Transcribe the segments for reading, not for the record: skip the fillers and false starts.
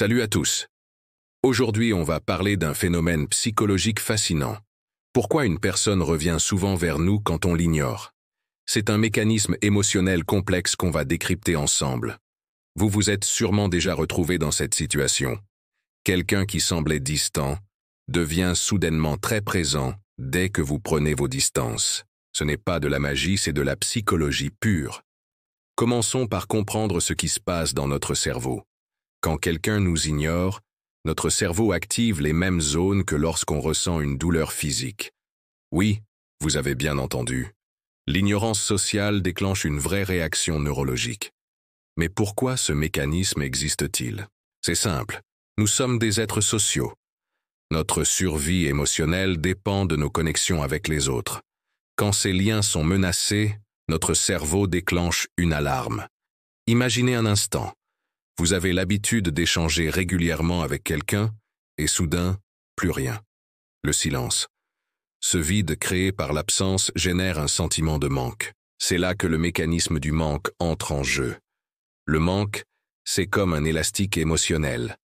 Salut à tous. Aujourd'hui, on va parler d'un phénomène psychologique fascinant. Pourquoi une personne revient souvent vers nous quand on l'ignore? C'est un mécanisme émotionnel complexe qu'on va décrypter ensemble. Vous vous êtes sûrement déjà retrouvé dans cette situation. Quelqu'un qui semblait distant devient soudainement très présent dès que vous prenez vos distances. Ce n'est pas de la magie, c'est de la psychologie pure. Commençons par comprendre ce qui se passe dans notre cerveau. Quand quelqu'un nous ignore, notre cerveau active les mêmes zones que lorsqu'on ressent une douleur physique. Oui, vous avez bien entendu. L'ignorance sociale déclenche une vraie réaction neurologique. Mais pourquoi ce mécanisme existe-t-il? C'est simple, nous sommes des êtres sociaux. Notre survie émotionnelle dépend de nos connexions avec les autres. Quand ces liens sont menacés, notre cerveau déclenche une alarme. Imaginez un instant. Vous avez l'habitude d'échanger régulièrement avec quelqu'un, et soudain, plus rien. Le silence. Ce vide créé par l'absence génère un sentiment de manque. C'est là que le mécanisme du manque entre en jeu. Le manque, c'est comme un élastique émotionnel.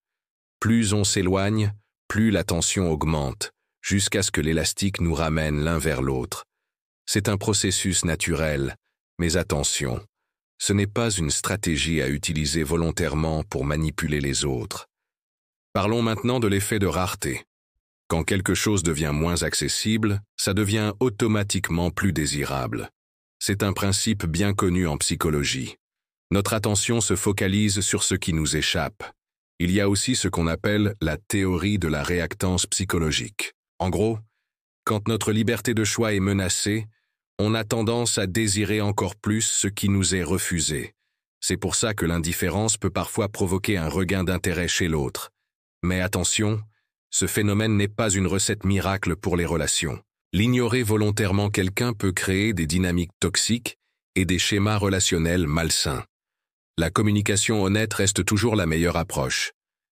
Plus on s'éloigne, plus la tension augmente, jusqu'à ce que l'élastique nous ramène l'un vers l'autre. C'est un processus naturel, mais attention. Ce n'est pas une stratégie à utiliser volontairement pour manipuler les autres. Parlons maintenant de l'effet de rareté. Quand quelque chose devient moins accessible, ça devient automatiquement plus désirable. C'est un principe bien connu en psychologie. Notre attention se focalise sur ce qui nous échappe. Il y a aussi ce qu'on appelle la théorie de la réactance psychologique. En gros, quand notre liberté de choix est menacée, on a tendance à désirer encore plus ce qui nous est refusé. C'est pour ça que l'indifférence peut parfois provoquer un regain d'intérêt chez l'autre. Mais attention, ce phénomène n'est pas une recette miracle pour les relations. L'ignorer volontairement quelqu'un peut créer des dynamiques toxiques et des schémas relationnels malsains. La communication honnête reste toujours la meilleure approche.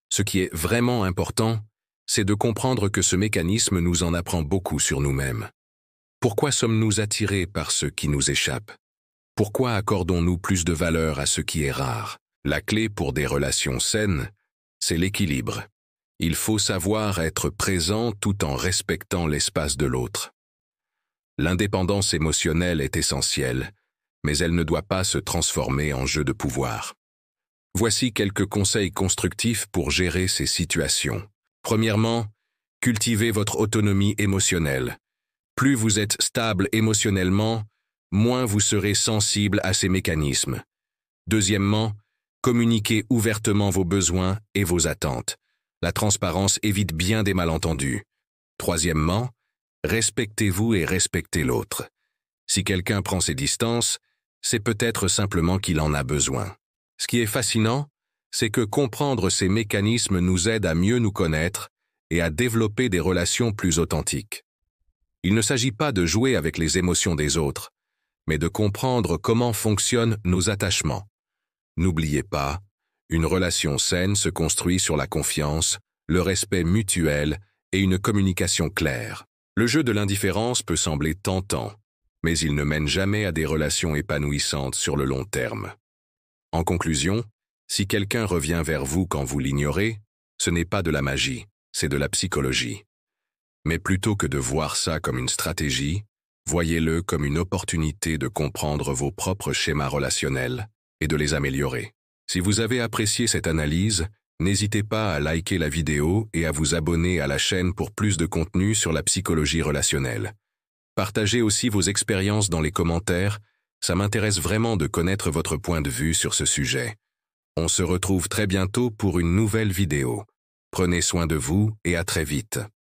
Ce qui est vraiment important, c'est de comprendre que ce mécanisme nous en apprend beaucoup sur nous-mêmes. Pourquoi sommes-nous attirés par ce qui nous échappe? Pourquoi accordons-nous plus de valeur à ce qui est rare? La clé pour des relations saines, c'est l'équilibre. Il faut savoir être présent tout en respectant l'espace de l'autre. L'indépendance émotionnelle est essentielle, mais elle ne doit pas se transformer en jeu de pouvoir. Voici quelques conseils constructifs pour gérer ces situations. Premièrement, cultivez votre autonomie émotionnelle. Plus vous êtes stable émotionnellement, moins vous serez sensible à ces mécanismes. Deuxièmement, communiquez ouvertement vos besoins et vos attentes. La transparence évite bien des malentendus. Troisièmement, respectez-vous et respectez l'autre. Si quelqu'un prend ses distances, c'est peut-être simplement qu'il en a besoin. Ce qui est fascinant, c'est que comprendre ces mécanismes nous aide à mieux nous connaître et à développer des relations plus authentiques. Il ne s'agit pas de jouer avec les émotions des autres, mais de comprendre comment fonctionnent nos attachements. N'oubliez pas, une relation saine se construit sur la confiance, le respect mutuel et une communication claire. Le jeu de l'indifférence peut sembler tentant, mais il ne mène jamais à des relations épanouissantes sur le long terme. En conclusion, si quelqu'un revient vers vous quand vous l'ignorez, ce n'est pas de la magie, c'est de la psychologie. Mais plutôt que de voir ça comme une stratégie, voyez-le comme une opportunité de comprendre vos propres schémas relationnels et de les améliorer. Si vous avez apprécié cette analyse, n'hésitez pas à liker la vidéo et à vous abonner à la chaîne pour plus de contenu sur la psychologie relationnelle. Partagez aussi vos expériences dans les commentaires, ça m'intéresse vraiment de connaître votre point de vue sur ce sujet. On se retrouve très bientôt pour une nouvelle vidéo. Prenez soin de vous et à très vite.